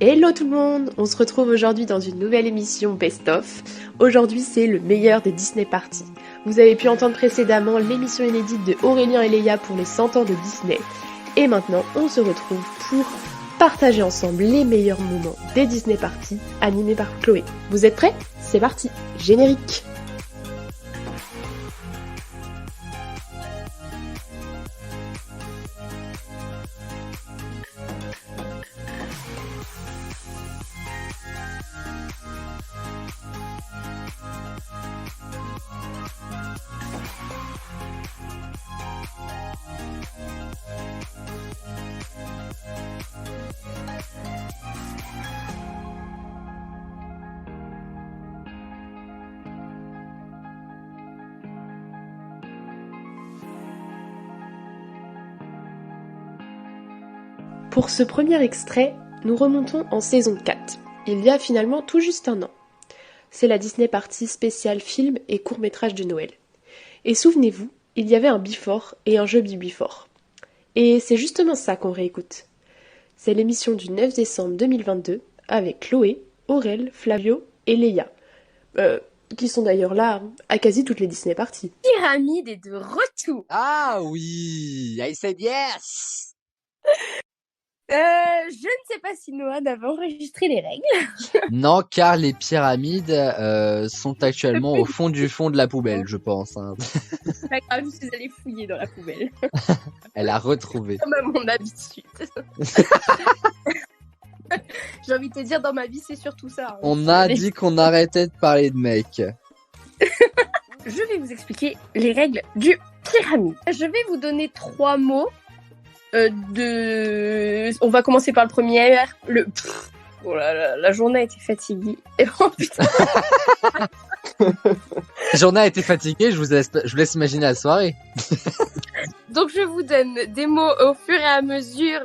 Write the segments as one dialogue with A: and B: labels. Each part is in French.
A: Hello tout le monde! On se retrouve aujourd'hui dans une nouvelle émission Best of. Aujourd'hui c'est le meilleur des Disney Parties. Vous avez pu entendre précédemment l'émission inédite de Aurélien et Léa pour les 100 ans de Disney. Et maintenant on se retrouve pour partager ensemble les meilleurs moments des Disney Parties animés par Chloé. Vous êtes prêts? C'est parti! Générique! Pour ce premier extrait, nous remontons en saison 4, il y a finalement tout juste un an. C'est la Disney Party spéciale film et court-métrage de Noël. Et souvenez-vous, il y avait un Before et un jeu Before. Et c'est justement ça qu'on réécoute. C'est l'émission du 9 décembre 2022 avec Chloé, Aurel, Flavio et Léa. Qui sont d'ailleurs là à quasi toutes les Disney Parties.
B: Pyramide est de retour.
C: Ah oui, I said yes.
B: Je ne sais pas si Noah avait enregistré les règles.
C: Non, car les pyramides sont actuellement au fond du fond de la poubelle, je pense. Hein.
B: C'est pas grave, je suis allée fouiller dans la poubelle.
C: Elle a retrouvé.
B: Comme à mon habitude. J'ai envie de te dire, dans ma vie, c'est surtout ça. Hein.
C: On a dit qu'on arrêtait de parler de mecs.
B: Je vais vous expliquer les règles du pyramide. Je vais vous donner 3 mots. On va commencer par le premier. Oh là là, la journée a été fatiguée. Oh putain.
C: La journée a été fatiguée, je vous laisse imaginer la soirée.
B: Donc je vous donne des mots au fur et à mesure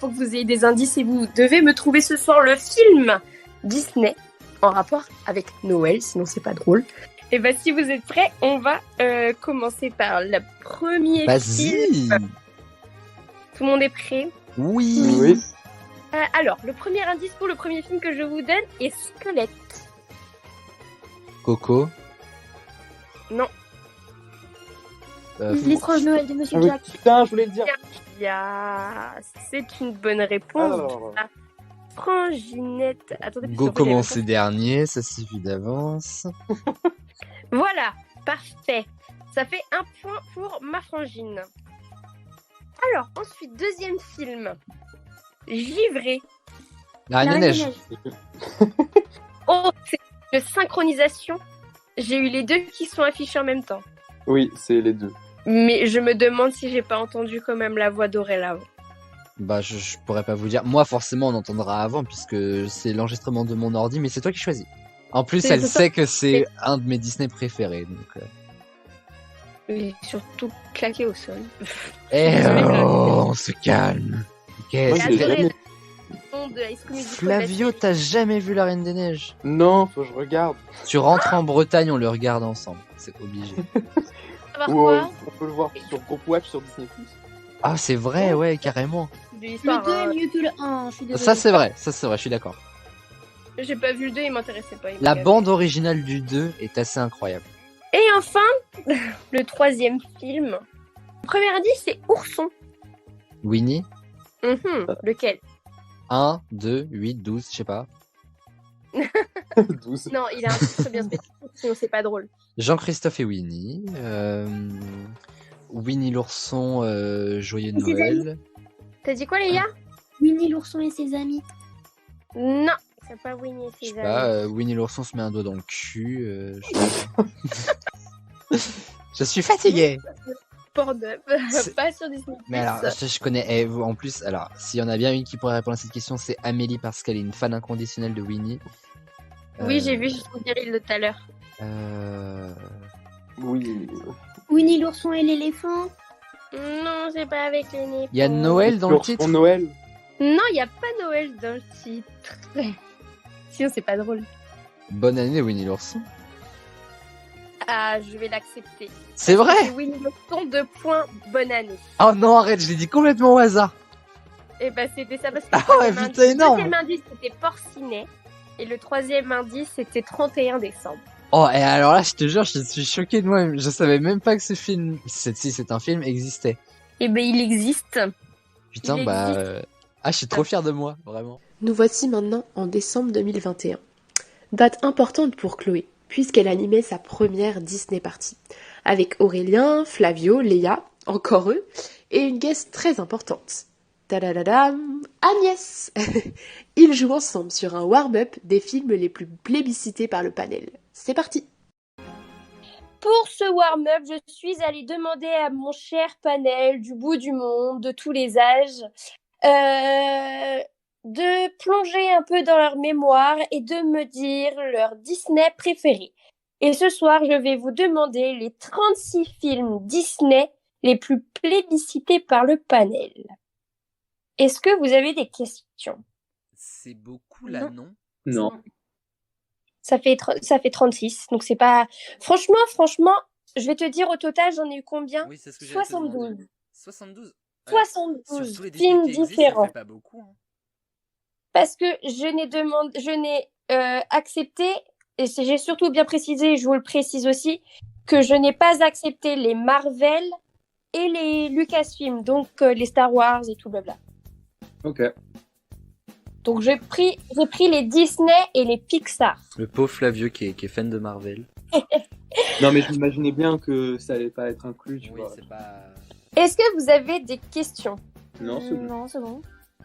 B: pour que vous ayez des indices et vous devez me trouver ce soir le film Disney en rapport avec Noël, sinon c'est pas drôle. Et bah si vous êtes prêts, on va commencer par le premier film.
C: Vas-y.
B: Tout le monde est prêt?
C: Oui.
B: Alors, le premier indice pour le premier film que je vous donne est Squelette.
C: Coco.
B: Non.
D: L'étrange Noël de Monsieur
E: Ah oui,
D: Jack.
E: putain, je voulais le dire.
B: C'est une bonne réponse.
E: Alors.
B: Franginette. Attendez,
C: Go commencer dernier, ça suffit d'avance.
B: Voilà, parfait. Ça fait 1 point pour ma frangine. Alors, ensuite, deuxième film. Givré.
C: La Reine des Neiges.
B: Oh, c'est de synchronisation. J'ai eu les deux qui sont affichés en même temps.
E: Oui, c'est les deux.
B: Mais je me demande si j'ai pas entendu quand même la voix d'Aurel avant.
C: Bah, je pourrais pas vous dire. Moi, forcément, on entendra avant, puisque c'est l'enregistrement de mon ordi, mais c'est toi qui choisis. En plus, elle sait que c'est un de mes Disney préférés, donc...
B: Et surtout claqué au sol.
C: On se calme.
E: Moi,
C: Qu'est-ce
E: j'ai
C: que...
E: jamais-
C: Flavio, t'as jamais vu La Reine des Neiges?
E: Non, faut que je regarde.
C: Tu rentres en Bretagne, on le regarde ensemble. C'est obligé.
B: Savoir
E: Ou
B: quoi
E: on peut le voir sur Group Watch sur Disney+.
C: Ah, c'est vrai, ouais, carrément.
B: De l'histoire,
D: Le 2
B: hein.
D: est mieux que le 1, je suis désolée.
C: Ça, c'est vrai, je suis d'accord.
B: J'ai pas vu le 2, il m'intéressait pas.
C: La bande originale du 2 est assez incroyable.
B: Et enfin, le troisième film. Premier indice, c'est Ourson.
C: Winnie,
B: Lequel?
C: 1, 2, 8, 12, je sais pas.
E: 12.
B: Non, il a un titre bien spécifique, sinon c'est pas drôle.
C: Jean-Christophe et Winnie. Winnie l'ourson, Joyeux
D: Et ses
C: Noël.
B: T'as dit quoi, Léa?
D: Winnie l'ourson et ses amis.
B: Non, c'est pas Winnie et
C: Je
B: ses
C: sais
B: amis.
C: pas, Winnie l'ourson se met un doigt dans le cul. Je suis fatigué.
B: Pornhub,
C: C'est-
B: pas sur Disney+.
C: Mais alors, je connais. En plus, alors, s'il y en a bien une qui pourrait répondre à cette question, c'est Amélie parce qu'elle est une fan inconditionnelle de Winnie.
B: Oui, j'ai vu sur Cyril de tout à l'heure.
E: Oui.
D: Winnie l'ourson et l'éléphant.
B: Non, c'est pas avec les nez.
C: Il y a Noël dans le
E: L'ourson
C: titre.
E: Noël.
B: Non, il y a pas Noël dans le titre. Sinon, c'est pas drôle.
C: Bonne année, Winnie l'ourson.
B: Ah, je vais l'accepter.
C: C'est vrai?
B: Winnie l'ourson, 2 points, bonne année.
C: Oh non, arrête, je l'ai dit complètement au hasard.
B: Et bah c'était ça parce que
C: Ah ouais, putain, énorme.
B: le deuxième indice c'était Porcinet et le troisième indice c'était 31 décembre.
C: Oh, et alors là, je te jure, je suis choqué de moi-même. Je savais même pas que ce film, si c'est un film, existait.
B: Et ben il existe.
C: Putain,
B: Il
C: bah...
B: existe.
C: Ah, je suis trop fier de moi, vraiment.
A: Nous voici maintenant en décembre 2021. Date importante pour Chloé, puisqu'elle animait sa première Disney Party, avec Aurélien, Flavio, Léa, encore eux, et une guest très importante. Tadadadam, Agnès. Ils jouent ensemble sur un warm-up des films les plus plébiscités par le panel. C'est parti.
B: Pour ce warm-up, je suis allée demander à mon cher panel du bout du monde, de tous les âges, de plonger un peu dans leur mémoire et de me dire leur Disney préféré. Et ce soir, je vais vous demander les 36 films Disney les plus plébiscités par le panel. Est-ce que vous avez des questions?
C: C'est beaucoup là, non?
E: Non.
B: Ça fait 36, donc c'est pas... Franchement, je vais te dire au total, j'en ai eu combien?
C: Oui, c'est ce que
B: 72.
C: 72.
B: 72 films différents.
C: Ça fait pas beaucoup. Hein.
B: Parce que je n'ai accepté, et j'ai surtout bien précisé, je vous le précise aussi, que je n'ai pas accepté les Marvel et les Lucasfilm, donc les Star Wars et tout blabla.
E: Ok.
B: Donc j'ai pris les Disney et les Pixar.
C: Le pauvre Flavio qui est fan de Marvel.
E: Non, mais j'imaginais bien que ça allait pas être inclus, tu vois.
C: c'est pas...
B: Est-ce que vous avez des questions?
E: Non, c'est bon.
D: Non, c'est bon.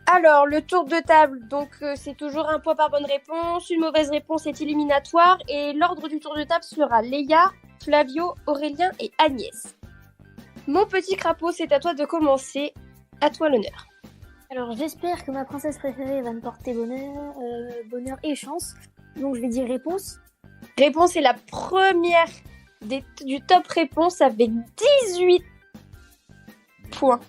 B: Alors, le tour de table, donc c'est toujours un point par bonne réponse, une mauvaise réponse est éliminatoire, et l'ordre du tour de table sera Léa, Flavio, Aurélien et Agnès. Mon petit crapaud, c'est à toi de commencer. À toi l'honneur.
D: Alors, j'espère que ma princesse préférée va me porter bonheur et chance. Donc, je vais dire réponse.
B: Réponse est la première du top réponse avec 18 points.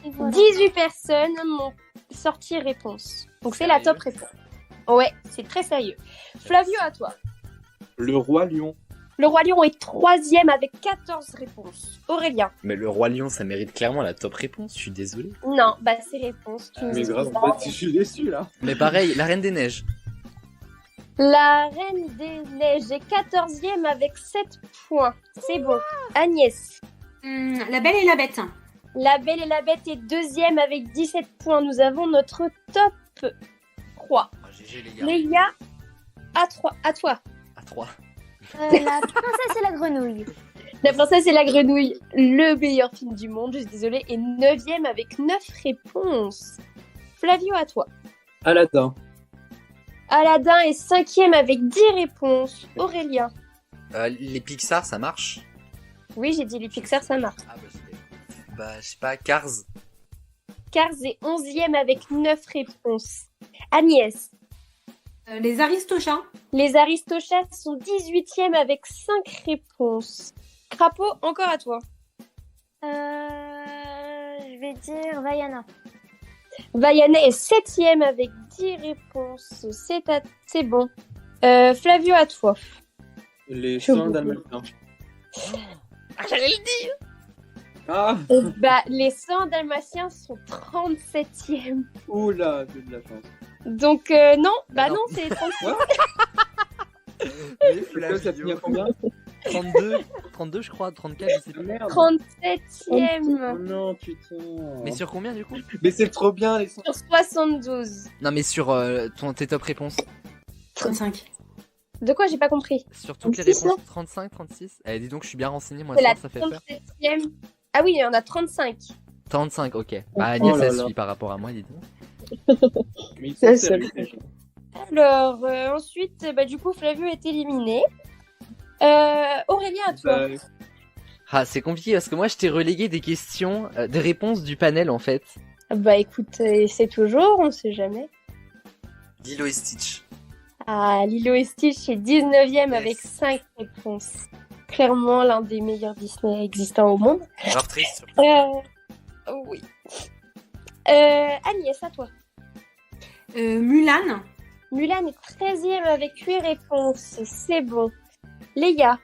D: Et voilà.
B: 18 personnes m'ont sorti réponse. Donc c'est la top réponse. Ouais, c'est très sérieux. Flavio, à toi.
E: Le Roi Lion.
B: Le Roi Lion est 3e avec 14 réponses. Aurélien.
F: Mais le Roi Lion, ça mérite clairement la top réponse, je suis désolé.
B: Non, bah c'est réponse. Tu me
E: Mais
B: dis
E: grave,
B: ça.
E: en fait, je suis déçu là.
C: Mais pareil, la Reine des Neiges.
B: La Reine des Neiges est 14e avec 7 points. C'est bon. Agnès.
G: La Belle et la Bête.
B: La Belle et la Bête est 2e avec 17 points. Nous avons notre top 3.
C: Oh, GG les gars.
B: Léa, à toi.
C: À 3.
D: La princesse et la grenouille.
B: La Princesse et la Grenouille, le meilleur film du monde, je suis désolée, est 9e avec 9 réponses. Flavio, à toi.
E: Aladdin.
B: Aladdin est 5e avec 10 réponses. Aurélien.
F: Les Pixar, ça marche?
B: Oui, j'ai dit les Pixar, ça marche.
C: Ah
F: Je sais pas, Cars.
B: Cars est 11e avec 9 réponses. Agnès.
G: Les Aristochats.
B: Les Aristochats sont 18e avec 5 réponses. Crapaud, encore à toi.
D: Je vais dire Vaiana.
B: Vaiana est 7e avec 10 réponses. C'est bon. Flavio, à toi.
E: Les
B: Je
E: 100
B: vous-
E: Dalmatiens.
B: J'allais le dire.
E: Ah.
B: Les 100 Dalmatiens sont 37e.
E: Oula, j'ai de la chance.
B: Donc, non,
C: Bah non.
B: non, c'est 36.
E: Flavio, ça finit à combien?
C: 32 je crois, 34, je sais plus.
E: Merde.
B: 37e
E: Oh non, putain.
C: Mais sur combien du coup?
E: Mais c'est trop bien les 100.
B: sur 72.
C: Non mais sur tes top réponses.
G: 35.
B: De quoi j'ai pas compris?
C: Sur toutes les
B: 36,
C: réponses, 35, 36. Eh dis donc, je suis bien renseigné moi,
B: C'est la
C: ça fait peur.
B: 37e. Ah oui, il y en a 35.
C: 35, ok. Bah Agnès,
E: Oh là
C: elle
E: là.
C: suit par rapport à moi, dis donc.
E: Mais ils
B: Ça,
E: sont sérieux,
B: c'est-
E: les gens.
B: Alors, ensuite, du coup, Flavio est éliminé. Aurélien, à toi.
E: Bah,
C: Ah, c'est compliqué parce que moi je t'ai relégué des questions, des réponses du panel en fait.
B: Bah écoute, c'est toujours, on sait jamais.
F: Lilo et Stitch.
B: Ah, Lilo et Stitch est 19e avec
F: Yes.
B: 5 réponses. Clairement l'un des meilleurs Disney existants au monde.
F: Alors triste.
B: Oui. Agnès, à toi.
G: Mulan.
B: Mulan est 13e avec 8 réponses. C'est bon. Léa.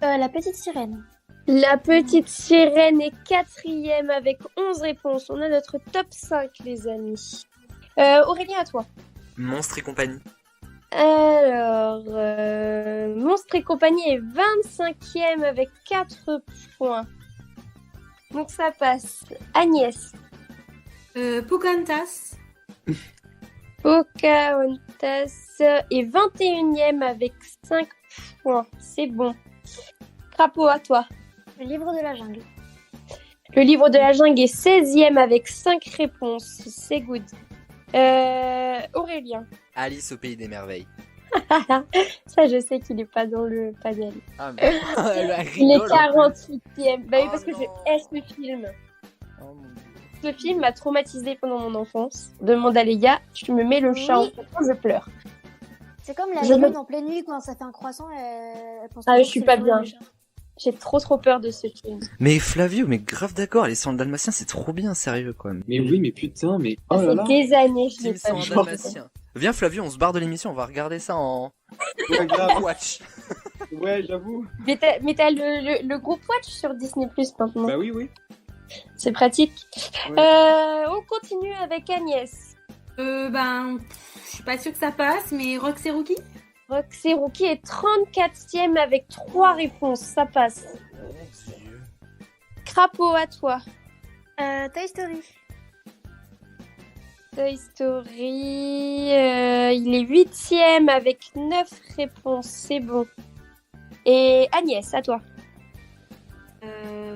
D: La petite sirène.
B: La petite sirène est 4e avec 11 réponses. On a notre top 5, les amis. Aurélien, à toi.
F: Monstre et compagnie.
B: Alors, Monstre et compagnie est 25e avec 4 points. Donc ça passe. Agnès.
G: Pocahontas.
B: Pocahontas est 21e avec 5 points. C'est bon. Crapaud, à toi.
D: Le livre de la jungle.
B: Le livre de la jungle est 16e avec 5 réponses. C'est good. Aurélien.
F: Alice au pays des merveilles.
B: Ça, je sais qu'il n'est pas dans le panel.
F: Ah, mais... elle
B: Il est
F: rigole, en
B: 48e. Bah oui,
F: Oh
B: parce que
F: non.
B: je hais ce film.
F: plus. Oh, mon Dieu.
B: Ce film m'a traumatisé pendant mon enfance. Demande à Léa, tu me mets le chat en tête, je pleure.
D: C'est comme la
B: Je
D: lune
B: me-
D: en pleine nuit quand ça fait un croissant. Elle pense
B: Ah,
D: toujours
B: je suis
D: que
B: pas
D: c'est le jour
B: bien.
D: du chat.
B: J'ai trop peur de ce film.
F: Mais Flavio, mais grave d'accord, les 100 dalmatiens, c'est trop bien, sérieux, quand même.
E: Mais oui, mais putain, mais
B: Ça
E: oh là
B: fait
E: là.
B: des années, je l'ai
F: Team
B: pas
F: 100
B: vu.
F: dalmatiens. Viens Flavio, on se barre de l'émission, on va regarder ça en
E: Ouais, grave.
F: watch.
E: Ouais, j'avoue.
B: Mais t'as le groupe Watch sur Disney Plus maintenant.
E: Bah oui, oui.
B: C'est pratique.
E: Ouais.
B: On continue avec Agnès.
G: Je suis pas sûre que ça passe, mais Rox et Rookie.
B: Roxy Rookie est 34e avec 3 réponses. Ça passe. Crapaud, à toi.
D: Toy Story.
B: Toy Story, il est 8e avec 9 réponses. C'est bon. Et Agnès, à toi.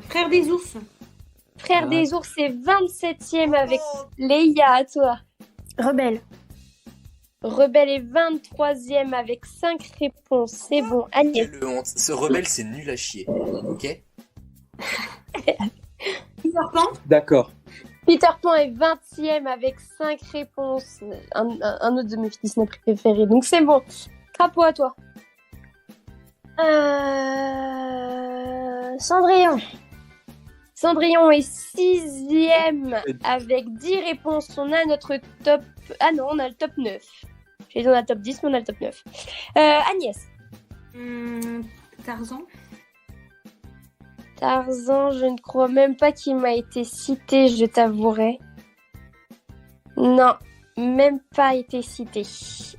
G: Frère des ours.
B: Frère
E: Ah.
B: des ours est 27e avec Leia, à toi.
D: Rebelle.
B: Rebelle est 23e avec 5 réponses. C'est bon. Agnès.
F: Quelle honte. Ce rebelle, c'est nul à chier. Ok?
G: Peter Pan.
E: D'accord.
B: Peter Pan est 20e avec 5 réponses. Un autre de mes Disney préférés. Donc c'est bon. Crapaud, à toi.
D: Cendrillon.
B: Cendrillon est 6e avec 10 réponses. On a notre top... Ah non, on a le top 9. J'ai dit on a le top 10, mais on a le top 9. Agnès.
G: Tarzan.
B: Tarzan, je ne crois même pas qu'il m'a été cité, je t'avouerai. Non, même pas été cité.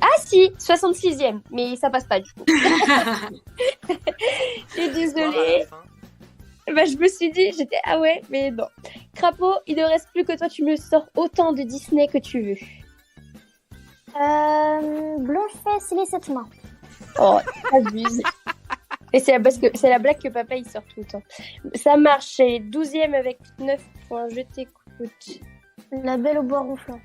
B: Ah si, 66e, mais ça passe pas du coup. Je suis désolée. Bah, je me suis dit, j'étais ah ouais, mais non. Crapaud, il ne reste plus que toi, tu me sors autant de Disney que tu veux.
D: Blanche-Fesse et les 7 mains.
B: Oh, abuse. Et c'est la blague que papa il sort tout le temps. Ça marche, elle est 12e avec 9 points, je t'écoute.
D: La Belle au bois ronflant.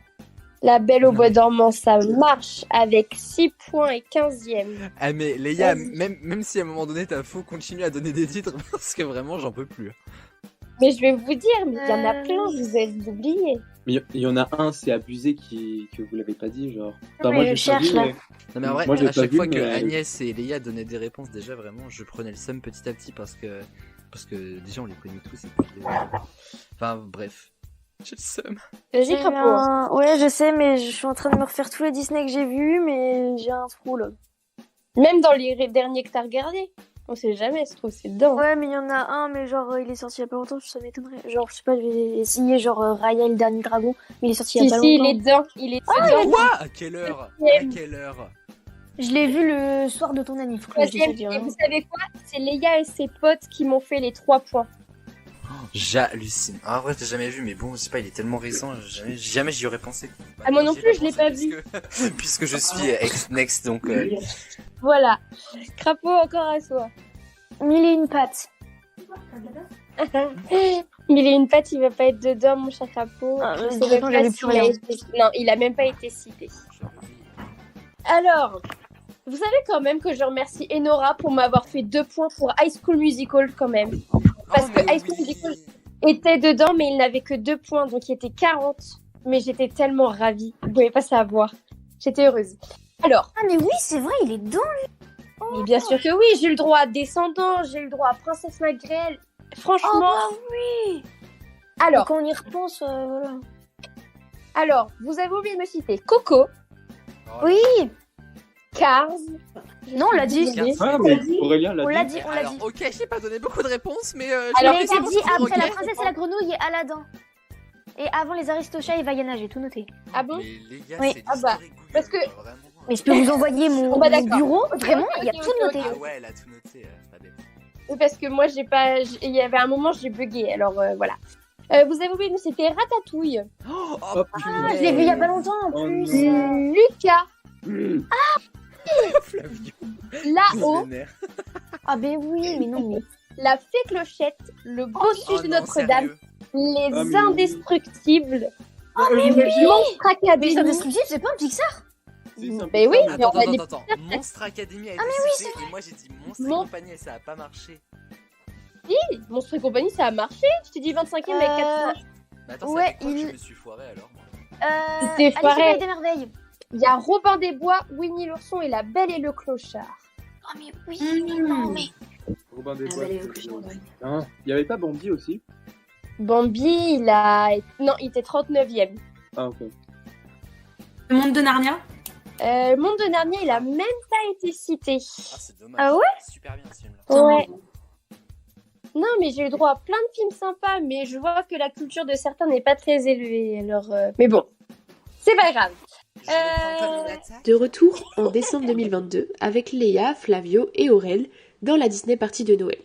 B: La Belle au bois dormant, ça marche avec 6 points et 15e.
F: Ah mais Léa,
B: Vas-y.
F: même si à un moment donné t'as faux, continue à donner des titres parce que vraiment j'en peux plus.
B: Mais je vais vous dire, mais il y en a plein, vous avez oublié.
E: Mais il y en a un, c'est abusé que vous l'avez pas dit, genre.
D: Non, mais
E: j'ai
D: je
E: pas vu,
D: cherche, là.
E: mais-
F: Non mais en vrai,
E: Moi, je l'ai
F: à
E: pas
F: chaque
E: vu,
F: fois que
E: mais-
F: Agnès et Léa donnaient des réponses, déjà vraiment, je prenais le seum petit à petit parce que déjà on les connaît tous. Et puis, enfin bref, j'ai le seum.
B: Vas-y,
D: J'ai
B: Crapaud.
D: Ouais, je sais, mais je suis en train de me refaire tous les Disney que j'ai vus, mais j'ai un trou là.
B: Même dans les derniers que t'as regardés. On sait jamais, se trouve, c'est dedans.
D: Ouais, mais il y en a un, mais genre il est sorti il y a pas longtemps, ça m'étonnerait. Genre, je sais pas, je vais essayer genre Raya le dernier dragon, mais il est sorti il y
B: Si,
D: a pas
B: si,
D: longtemps.
B: il est dedans. Il est dedans.
F: Quoi? À quelle heure? À quelle heure?
D: Je l'ai vu le soir de ton anniv. quoi, je
B: Troisième.
D: te dis,
B: Et
D: hein.
B: vous savez quoi? C'est Léa et ses potes qui m'ont fait les 3 points.
F: J'hallucine. Ah, en vrai, t'as jamais vu, mais bon, je sais pas, il est tellement récent, jamais j'y aurais pensé.
B: Ah, moi non
F: J'y ai
B: plus, je l'ai pas
F: puisque- puisque je suis ex-next, donc
B: Voilà. Crapaud, encore à soi.
D: Mille et une pattes.
B: Mille et une pattes, il va pas être dedans, mon cher Crapaud.
D: Ah,
B: Je
D: de
B: sais
D: toute
B: même
D: façon,
B: pas
D: j'avais
B: s'il
D: plus
B: a
D: rien.
B: été- Non, il a même pas été cité. Alors, vous savez quand même que je remercie Enora pour m'avoir fait 2 points pour High School Musical quand même. Parce que High School Musical était dedans, mais il n'avait que 2 points, donc il était 40. Mais j'étais tellement ravie. Vous pouvez pas savoir. J'étais heureuse. Alors,
D: Ah, mais oui, c'est vrai, il est dedans.
B: mais bien sûr que oui, j'ai eu le droit à Descendant, j'ai eu le droit à Princesse Magréelle. Franchement,
D: Oh, bah oui.
B: alors,
D: Quand on y repense, voilà.
B: alors, vous avez oublié de me citer Coco,
D: Oui.
B: Cars,
D: Non, on l'a dit.
E: Ah, mais Aurélien
D: On
E: l'a
D: l'a
E: dit.
D: dit, on l'a
F: Alors,
D: dit.
F: ok, j'ai pas donné beaucoup de réponses, mais
D: Alors,
B: Alors,
D: il t'a dit
F: ok.
D: après la princesse et la grenouille et Aladdin. Et avant les Aristochats et Vaiana, j'ai tout noté.
B: Ah bon?
F: Mais les gars,
D: Oui.
F: c'est
B: Ah bah,
F: l'historique Google,
B: parce que-
F: vraiment.
D: Mais je peux vous envoyer mon
B: Bah, d'accord.
D: bureau, vraiment, il y a
B: Ok,
D: tout
B: ok,
D: noté.
B: ok.
F: Ah ouais, elle a tout noté, pas bête.
B: Oui, parce que moi, il y avait un moment, j'ai bugué. Alors, voilà. Vous avez oublié, mais c'était Ratatouille.
F: Oh,
E: Oh,
D: Ah, je l'ai vu il y a pas longtemps en
E: Oh
D: plus.
E: non.
B: Lucas,
E: Mmh.
F: Flavio.
B: là-haut,
F: Vénère.
D: Ah ben oui, mais non, mais...
B: la fée Clochette, le bossu
F: Oh
B: de
F: non,
B: Notre-Dame,
F: sérieux.
B: les
E: Ah, mais-
B: indestructibles,
D: Oh mais oui.
B: Monstre
D: Mais
B: Academy.
D: Indestructible, c'est pas un Pixar?
E: Si, c'est un peu
B: Mais oui,
E: ça,
B: mais on a des-
F: Attends. Monstre Academy a été cité, et moi j'ai dit Monstre et
B: Mon-
F: compagnie et ça a pas marché.
B: Monstre et compagnie, ça a marché. Je t'ai dit 25e avec 4
F: Mais attends,
D: Ouais,
F: c'est avec quoi que
D: il-
F: je me suis foiré alors moi
B: C'était
D: Alice au
B: foiré.
D: Pays des Merveilles.
B: Il y a Robin des Bois, Winnie l'ourson et la Belle et le Clochard.
D: Oh mais oui, mais non, mais...
E: Robin des
D: Ah,
E: Bois.
D: bah, les
E: c'est-
D: Clochards, ouais.
E: Hein, il y avait pas Bambi aussi?
B: Bambi, il était 39e.
E: Ah, ok.
G: Le monde de Narnia.
B: Monde de Narnia, il a même pas été cité.
F: Ah, c'est dommage.
B: Ah ouais?
F: Super bien ce film-là.
B: Ouais. Non, mais j'ai eu droit à plein de films sympas, mais je vois que la culture de certains n'est pas très élevée. Alors, mais bon, c'est pas grave.
F: Je le prends comme une attaque.
A: De retour en décembre 2022 avec Léa, Flavio et Aurel dans la Disney partie de Noël,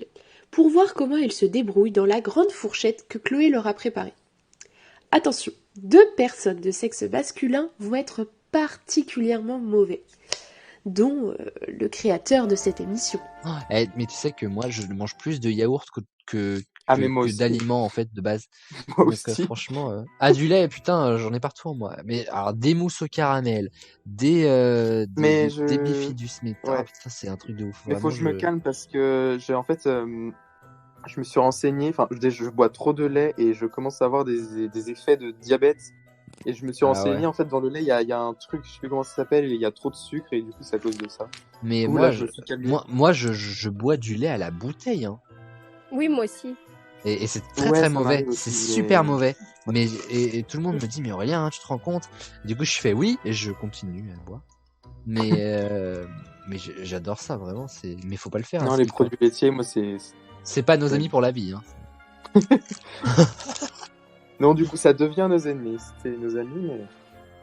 A: pour voir comment ils se débrouillent dans la grande fourchette que Chloé leur a préparée. Attention, 2 personnes de sexe masculin vont être particulièrement mauvais, dont le créateur de cette émission.
C: Eh, mais tu sais que moi, je mange plus de yaourt
E: Ah, mais moi
C: que
E: aussi.
C: d'aliments en fait de base.
E: Moi
C: Donc
E: aussi.
C: franchement, du lait, putain, j'en ai partout moi. Mais alors des mousses au caramel,
E: Mais
C: des bifidus, mais
E: Ouais.
C: putain, c'est un truc de ouf.
E: Mais faut
C: Vraiment,
E: que je me calme parce que en fait, je me suis renseigné. Enfin, je bois trop de lait et je commence à avoir des effets de diabète. Et je me suis
C: Ah
E: renseigné.
C: ouais.
E: En fait, dans le lait, il y a un truc, je sais plus comment ça s'appelle, et il y a trop de sucre et du coup, c'est à cause de ça.
C: Mais
E: Du coup,
C: moi,
E: là, je me suis calmé.
C: je bois du lait à la bouteille, hein.
B: Oui, moi aussi.
C: Et c'est très
E: Ouais,
C: très
E: ça
C: mauvais,
E: m'arrive
C: c'est
E: aussi,
C: super
E: mais-
C: mauvais. Mais et tout le monde me dit mais Aurélien, hein, tu te rends compte? Du coup, je fais oui et je continue à boire. Mais j'adore ça vraiment. Mais faut pas le faire.
E: Non,
C: hein,
E: les
C: c'est
E: produits laitiers, moi, c'est.
C: C'est pas nos amis pour la vie. Hein.
E: Non, du coup, ça devient nos ennemis. C'était nos amis,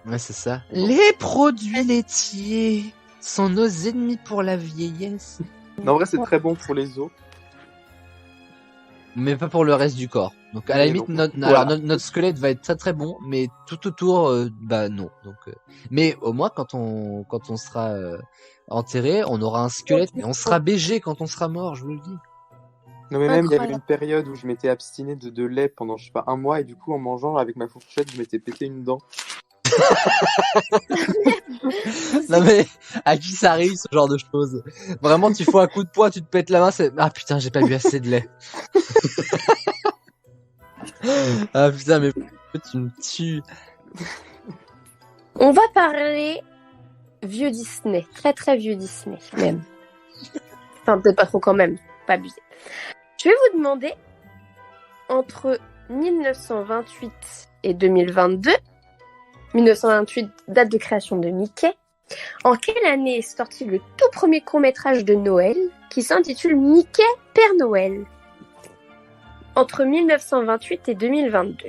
E: mais.
C: Ouais, c'est ça. Les produits laitiers sont nos ennemis pour la vieillesse.
E: Non, en vrai, c'est très bon pour les os.
C: Mais pas pour le reste du corps. Donc à la
E: Mais
C: limite,
E: non.
C: alors,
E: Voilà.
C: notre squelette va être très très bon, mais tout autour, bah non. Donc, mais au moins quand on sera enterré, on aura un squelette, mais on sera BG quand on sera mort, je vous le dis.
E: Non, mais même, il y avait
B: Incroyable.
E: une période où je m'étais abstiné de lait pendant, je sais pas, un mois, et du coup, en mangeant avec ma fourchette, je m'étais pété une dent.
C: Non mais à qui ça arrive ce genre de choses? Vraiment, tu fais un coup de poing, tu te pètes la main, c'est ah putain, j'ai pas bu assez de lait. Ah putain, mais tu me tues.
B: On va parler vieux Disney, très très vieux Disney même. Enfin, peut-être pas trop quand même, pas abusé. Je vais vous demander, entre 1928 et 2022, 1928, date de création de Mickey, en quelle année est sorti le tout premier court-métrage de Noël qui s'intitule Mickey Père Noël? Entre 1928 et 2022.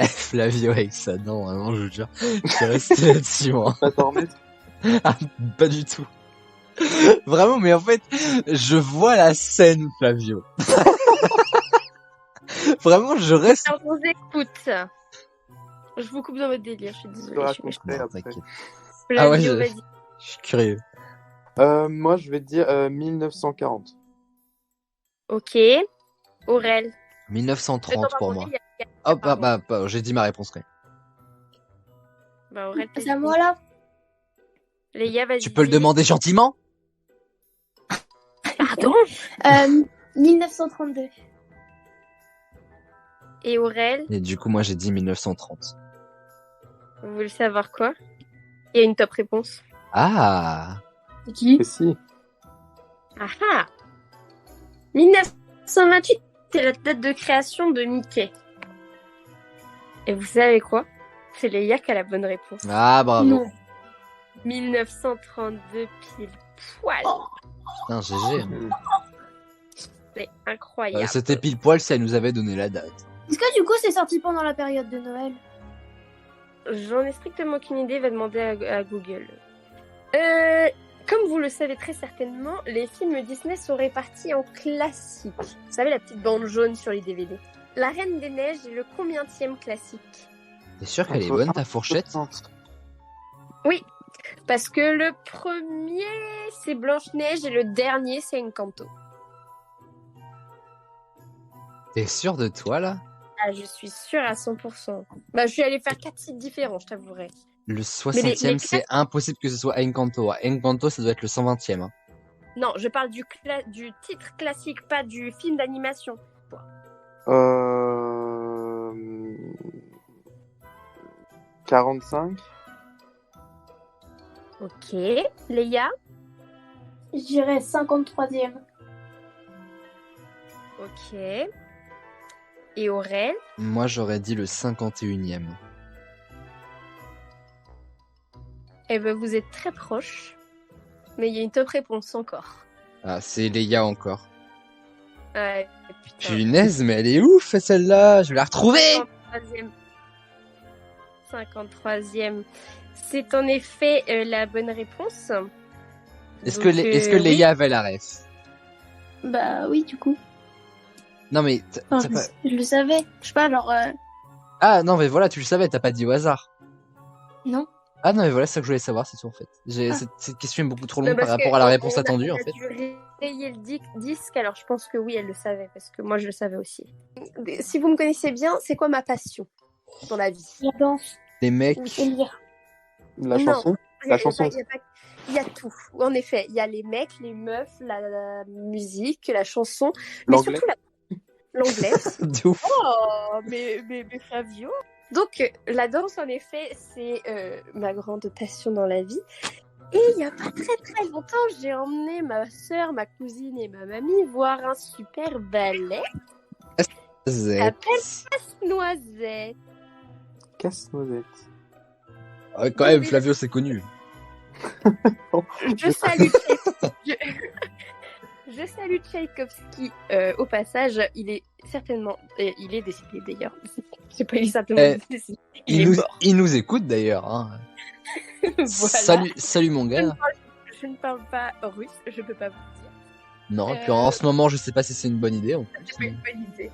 C: Flavio avec ça, non, vraiment, je vous jure, je suis resté là-dessus, moi.
E: Pas t'en remettre.
C: Ah, pas du tout. Vraiment, mais en fait, je vois la scène, Flavio. Vraiment, je reste.
B: Alors, on vous écoute. Je vous coupe dans votre délire, je suis
E: Je
B: désolée.
E: te
B: Je suis méchante.
E: raconterai
C: Non,
E: après.
C: t'inquiète.
B: Flavio,
C: Ah ouais, je-
B: vas-y.
C: Je suis curieux.
E: Moi, je vais te dire 1940.
B: Ok. Aurel.
C: 1930 pour moi.
B: Il y a-
C: Hop,
B: pardon.
C: j'ai dit ma réponse quand même.
B: Bah, Aurel,
D: C'est à moi là.
B: Léa, vas-y.
C: Tu peux le demander gentiment?
B: Pardon.
D: 1932.
B: Et Aurel,
C: Et du coup, moi, j'ai dit 1930.
B: vous voulez savoir quoi? Il y a une top réponse.
C: Ah!
D: C'est qui?
E: Et si.
B: Ah ah 1928, c'est la date de création de Mickey. Et vous savez quoi? C'est Léa qui a la bonne réponse.
C: Ah, bravo.
D: Non.
B: 1932 pile poil.
C: Putain, GG.
B: C'est incroyable.
C: C'était pile poil si elle nous avait donné la date.
D: Est-ce que du coup c'est sorti pendant la période de Noël?
B: J'en ai strictement aucune idée, va demander à Google. Comme vous le savez très certainement, les films Disney sont répartis en classiques. Vous savez, la petite bande jaune sur les DVD. La Reine des Neiges est le combienième classique?
C: T'es sûr qu'elle est bonne ta fourchette?
B: Oui, parce que le premier c'est Blanche-Neige et le dernier c'est Encanto.
C: T'es sûr de toi là?
B: Ah, je suis sûre à 100%. Bah, je suis allée faire 4 sites différents, je t'avouerai.
C: Le 60e, c'est impossible que ce soit Encanto. Encanto, ça doit être le 120e. Hein.
B: Non, je parle du titre classique, pas du film d'animation.
E: 45.
B: Ok. Léa?
D: Je dirais 53e.
B: Ok. Et Aurel?
C: Moi, j'aurais dit le 51e.
B: Eh ben, vous êtes très proches. Mais il y a une top réponse encore.
C: Ah, c'est Léa encore.
B: Ouais, putain.
C: Punaise, mais elle est ouf celle-là. Je vais la retrouver.
B: 53e. C'est en effet la bonne réponse.
C: Est-ce
B: Donc,
C: que Léa avait la ref?
D: Bah oui, du coup.
C: Non mais
D: Enfin, je le savais. Je sais pas, alors...
C: Ah non mais voilà, tu le savais, t'as pas dit au hasard.
D: Non.
C: Ah non mais voilà, c'est ça que je voulais savoir, c'est tout en fait. Cette question est beaucoup trop longue par
B: Parce
C: rapport
B: que
C: à la réponse
B: on
C: attendue en
B: a
C: fait.
B: dû rayer le disque, alors je pense que oui, elle le savait, parce que moi je le savais aussi. Si vous me connaissez bien, c'est quoi ma passion dans la vie?
D: La danse.
C: Les mecs,
D: Et lire.
E: La
B: Non.
E: chanson. La chanson.
B: Il y a tout. En effet, il y a les mecs, les meufs, la musique, la chanson, mais
E: L'anglais.
B: surtout l'anglais.
C: de ouf.
B: Oh, mais Flavio. Donc, la danse, en effet, c'est ma grande passion dans la vie. Et il n'y a pas très longtemps, j'ai emmené ma sœur, ma cousine et ma mamie voir un super ballet qui s'appelle Casse-Noisette.
E: Casse-noisette.
C: Ouais, quand même, Flavio, c'est connu.
B: Je salue Je salue Tchaïkovski au passage. Il est certainement... il est décédé d'ailleurs. C'est pas simplement décédé.
C: Il nous écoute d'ailleurs. Hein.
B: Voilà.
C: Salut mon gars.
B: Je ne parle pas russe, je peux pas vous dire.
C: Non, et puis en ce moment, je sais pas si c'est une bonne idée. En plus,
B: C'est pas une bonne idée.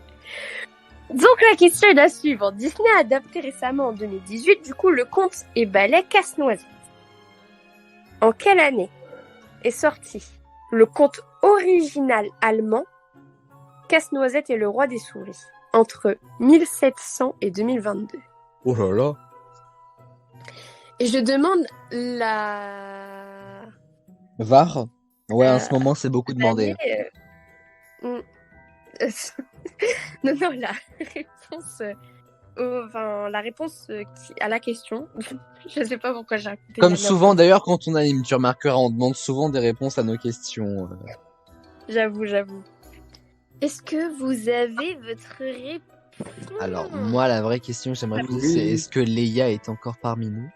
B: Donc la question est la suivante. Disney a adapté récemment en 2018 du coup le conte et ballet Casse-Noisette. En quelle année est sorti le conte original allemand Casse-Noisette et le roi des souris? Entre 1700 et 2022.
C: Oh là là.
B: Et je demande la...
C: VAR? Ouais, en ce moment, c'est beaucoup demandé.
B: Non, la réponse... la réponse à la question. Je sais pas pourquoi j'ai raconté.
C: Comme souvent, d'ailleurs, quand on anime, tu remarqueras, on demande souvent des réponses à nos questions.
B: J'avoue. Est-ce que vous avez votre réponse?
C: Alors, moi, la vraie question que j'aimerais poser, c'est est-ce que Léa est encore parmi nous?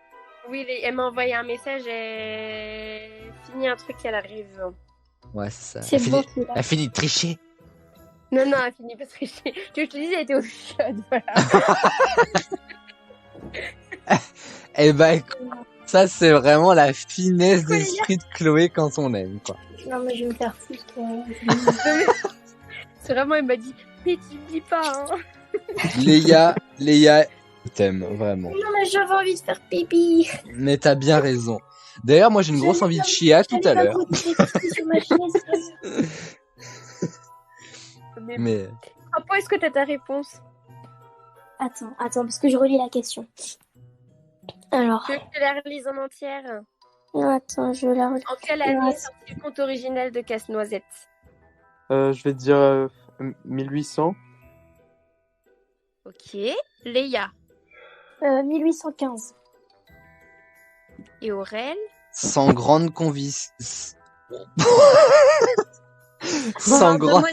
B: Oui, elle m'a envoyé un message et fini un truc, elle arrive.
C: Ouais, c'est ça.
D: C'est bon, celui-là.
C: Elle a fini de tricher.
B: Non, elle finit parce que je te disais, elle était au shot, voilà.
C: Eh ben, écoute, ça, c'est vraiment la finesse d'esprit de Chloé quand on aime, quoi.
D: Non, mais je vais me faire foutre.
B: C'est vraiment, elle m'a dit, mais tu me dis pas, hein.
C: Léa, je t'aime, vraiment.
D: Non, mais j'avais envie de faire pipi.
C: Mais t'as bien raison. D'ailleurs, moi, j'ai une grosse envie de chia tout à l'heure. Mais...
B: Papa, est-ce que t'as ta réponse?
D: Attends, parce que je relis la question. Alors,
B: Tu veux que je la relise en entière?
D: attends, je la relis.
B: En quelle année est sorti le conte original de Casse-Noisette?
E: Je vais dire 1800.
B: Ok. Léa
D: 1815.
B: et Aurel?
C: Sans grande conviction... Sans grande...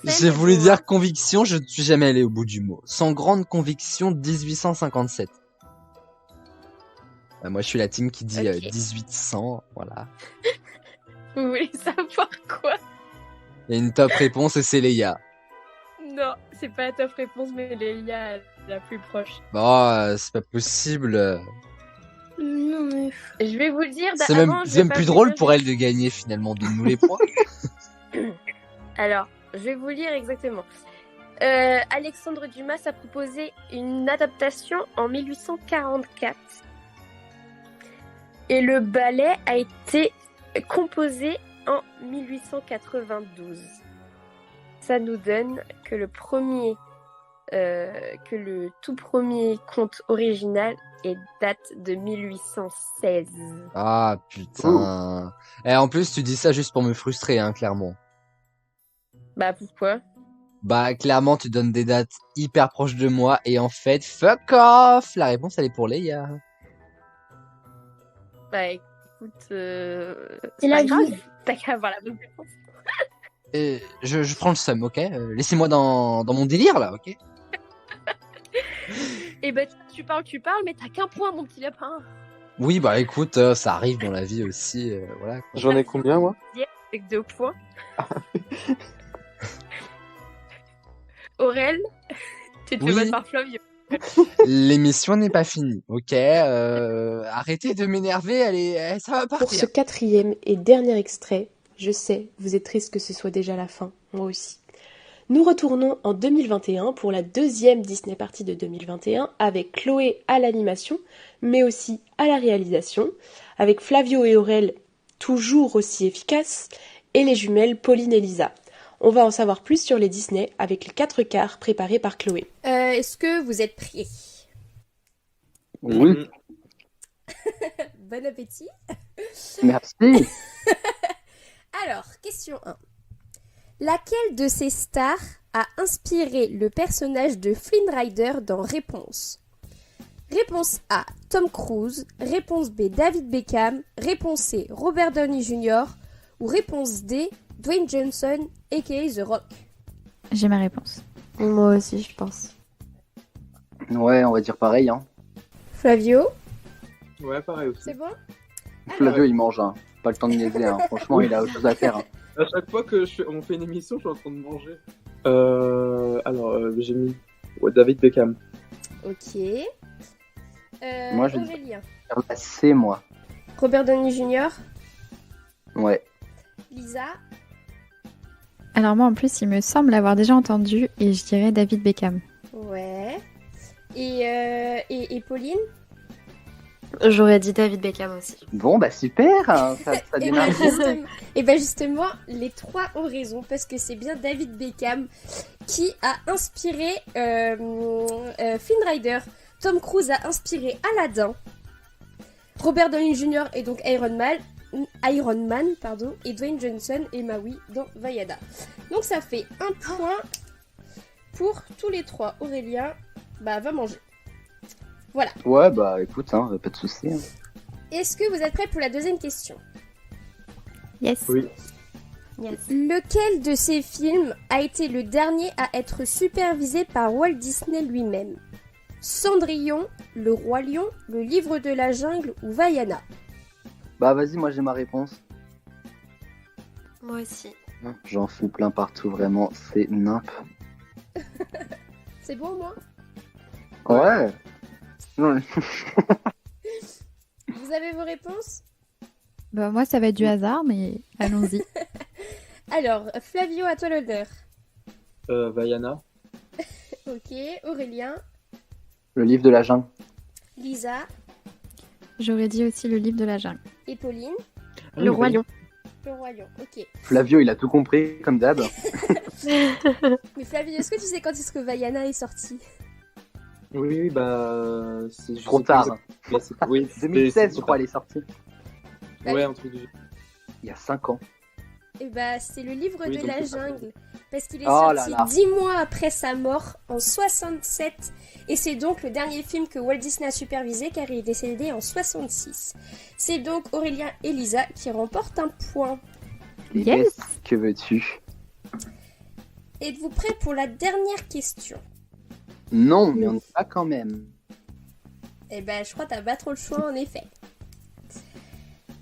C: J'ai voulu dire conviction, je ne suis jamais allé au bout du mot. Sans grande conviction, 1857. Moi, je suis la team qui dit
B: Ok.
C: 1800, voilà.
B: Vous voulez savoir quoi?
C: Il y a une top réponse et c'est Leia.
B: Non, c'est pas la top réponse, mais Léa la plus proche.
C: Bon, c'est pas possible.
D: Non, mais.
B: Je vais vous le dire.
C: C'est
B: avant,
C: même,
B: je
C: c'est
B: vais
C: même
B: pas
C: plus
B: vous
C: drôle
B: dire,
C: pour elle de gagner finalement. Donne-nous les points.
B: Alors, je vais vous lire exactement. Alexandre Dumas a proposé une adaptation en 1844 et le ballet a été composé en 1892. Ça nous donne que le tout premier conte original date de 1816.
C: Ah putain. Et en plus, tu dis ça juste pour me frustrer, hein, clairement.
B: Bah pourquoi?
C: Bah, clairement, tu donnes des dates hyper proches de moi et en fait, fuck off! La réponse, elle est pour Leia.
B: Bah écoute,
D: C'est
B: pas
D: la
B: grave,
D: vie.
B: t'as qu'à avoir la bonne réponse.
C: Et je prends le seum, ok? Laissez-moi dans mon délire, là, ok?
B: Et ben tu parles, mais t'as qu'un point, mon petit lapin.
C: Oui, bah écoute, ça arrive dans la vie aussi, voilà. Quoi.
E: J'en ai combien, moi?
B: Avec 2 points. Aurel, tu te fais
C: Oui.
B: battre par Flavio.
C: L'émission n'est pas finie, ok? Arrêtez de m'énerver, ça va
A: Pour ce
C: partir.
A: 4e et dernier extrait, je sais, vous êtes triste que ce soit déjà la fin, moi aussi. Nous retournons en 2021 pour la 2e Disney Party de 2021 avec Chloé à l'animation, mais aussi à la réalisation, avec Flavio et Aurel toujours aussi efficaces, et les jumelles Pauline et Lisa. On va en savoir plus sur les Disney avec les 4 quarts préparés par Chloé.
B: Est-ce que vous êtes prêts?
H: Oui,
B: Bon appétit.
H: merci.
B: Alors, question 1. Laquelle de ces stars a inspiré le personnage de Flynn Rider dans Réponse? Réponse A, Tom Cruise. Réponse B, David Beckham. Réponse C, Robert Downey Jr. Ou réponse D, Dwayne Johnson, a.k.a. The Rock.
I: J'ai ma réponse.
J: Moi aussi, je pense.
H: Ouais, on va dire pareil. Hein.
B: Flavio,
E: Ouais, pareil aussi.
B: c'est bon?
H: Flavio, il mange. Hein. Pas le temps de niaiser. Hein. Franchement, il a autre chose à faire. Hein.
E: À chaque fois on fait une émission, je suis en train de manger. J'ai mis David Beckham.
B: Ok.
H: Moi, je-
B: Aurélien.
H: C'est moi.
B: Robert Downey Jr.
H: Ouais.
B: Lisa.
I: Alors moi en plus il me semble l'avoir déjà entendu et je dirais David Beckham.
B: Ouais. Et Pauline.
J: J'aurais dit David Beckham aussi.
H: Bon, bah super. Hein. Ça
B: Et
H: démarre.
B: ben justement, les 3 ont raison parce que c'est bien David Beckham qui a inspiré Flynn Rider. Tom Cruise a inspiré Aladdin. Robert Downey Jr. est donc Iron Man, et Dwayne Johnson et Maui dans Vaiana. Donc ça fait 1 point pour tous les 3. Aurélien, va manger. Voilà.
H: Ouais, bah écoute, hein, pas de soucis. Hein.
B: Est-ce que vous êtes prêts pour la deuxième question?
I: Yes.
E: Oui.
B: Lequel de ces films a été le dernier à être supervisé par Walt Disney lui-même? Cendrillon, Le Roi Lion, Le Livre de la Jungle ou Vaiana?
H: Bah vas-y, moi j'ai ma réponse.
J: Moi aussi.
H: J'en fous plein partout, vraiment. C'est nimp.
B: C'est bon, moi?
H: Ouais. Non.
B: Vous avez vos réponses?
I: Bah moi ça va être du hasard mais allons-y.
B: Alors, Flavio, à toi l'honneur.
E: Vaiana.
B: Ok, Aurélien,
H: Le livre de la jungle.
B: Lisa
I: J'aurais dit aussi le livre de la jungle.
B: et Pauline.
J: Le Roi Lion.
B: Le Roi Lion, ok.
H: Flavio, il a tout compris, comme d'hab.
B: Mais Flavio, est-ce que tu sais quand est-ce que Vaiana est sorti?
E: Oui, bah. Je
H: Trop
E: sais
H: tard.
E: plus exactement. Oui,
H: 2016, je crois, elle est sortie.
E: Ouais, un truc du.
H: Il y a 5 ans.
B: Eh bah, c'est le livre
E: Oui,
B: de
E: donc
B: la
E: c'est ça.
B: jungle. Parce qu'il est
H: Oh là
B: sorti
H: là.
B: 10 mois après sa mort, en 67. Et c'est donc le dernier film que Walt Disney a supervisé, car il est décédé en 66. C'est donc Aurélien et Lisa qui remportent un point.
H: Et
I: Yes.
H: que veux-tu?
B: Êtes-vous prêts pour la dernière question?
H: Non, mais on y va quand même.
B: Eh ben, je crois que t'as pas trop le choix, en effet.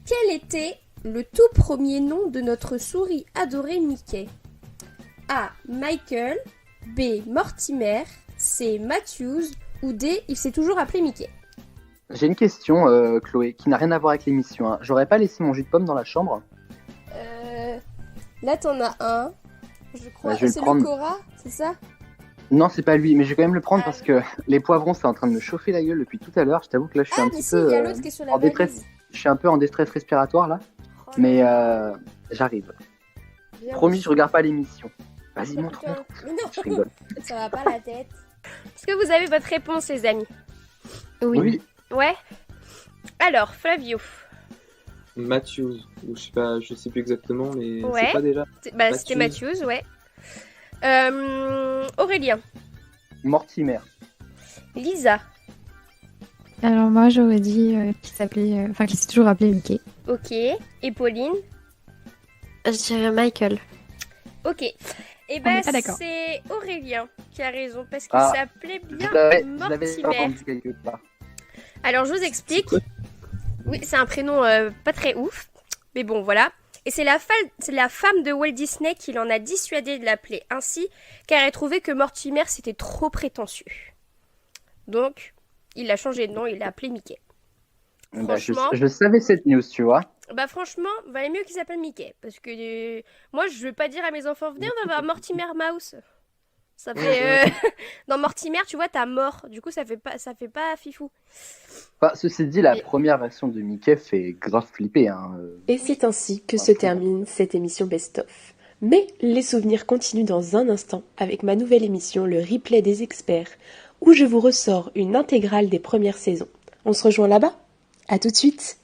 B: Quel était le tout premier nom de notre souris adorée Mickey? A. Michael, B. Mortimer, C. Matthews ou D. Il s'est toujours appelé Mickey.
H: J'ai une question, Chloé, qui n'a rien à voir avec l'émission. Hein. J'aurais pas laissé mon jus de pomme dans la chambre?
B: Là, t'en as un. Je crois
H: je vais
B: c'est
H: le prendre.
B: le Cora, c'est ça?
H: Non, c'est pas lui, mais je vais quand même le prendre parce que les poivrons, c'est en train de me chauffer la gueule depuis tout à l'heure. Je t'avoue que là, je suis un
B: mais
H: petit
B: si,
H: peu
B: il y a l'autre qui est sur la
H: en détresse.
B: valise.
H: Je suis un peu en détresse respiratoire là,
B: Oh
H: mais j'arrive.
B: Bien
H: Promis,
B: reçu.
H: je regarde pas l'émission. Vas-y,
B: Oh,
H: montre-moi.
B: putain. Mais non,
H: Je rigole.
B: ça va pas la tête. Est-ce que vous avez votre réponse, les amis?
H: Oui.
B: Ouais. Alors, Flavio.
E: Matthews, ou je sais plus exactement, mais
B: Ouais.
E: c'est pas déjà.
B: C'était Matthews, ouais. Aurélien.
H: Mortimer.
B: Lisa.
I: Alors moi j'aurais dit qu'il s'est toujours appelé Mickey.
B: Ok. Et Pauline.
J: Je dirais Michael.
B: Ok. Et
I: On
B: ben
I: n'est pas d'accord.
B: c'est Aurélien qui a raison parce qu'il
H: Ah.
B: s'appelait bien
H: Je l'avais pas
B: Mortimer.
H: entendu quelque part.
B: Alors je vous explique. Oui, c'est un prénom pas très ouf, mais bon voilà. Et c'est la femme de Walt Disney qui l'en a dissuadé de l'appeler ainsi, car elle trouvait que Mortimer c'était trop prétentieux. Donc, il a changé de nom, il l'a appelé Mickey.
H: Bah,
B: Franchement,
H: je savais cette news, tu vois.
B: bah franchement, valait mieux qu'il s'appelle Mickey, parce que moi je veux pas dire à mes enfants venez on va voir Mortimer Mouse. Ça fait dans Mortimer, tu vois, t'as mort. Du coup, ça fait pas fifou.
H: Enfin, ceci dit, la première version de Mickey fait grave flipper. Hein.
A: Et c'est ainsi que se termine cette émission Best of. Mais les souvenirs continuent dans un instant avec ma nouvelle émission, le replay des experts, où je vous ressors une intégrale des premières saisons. On se rejoint là-bas? À tout de suite!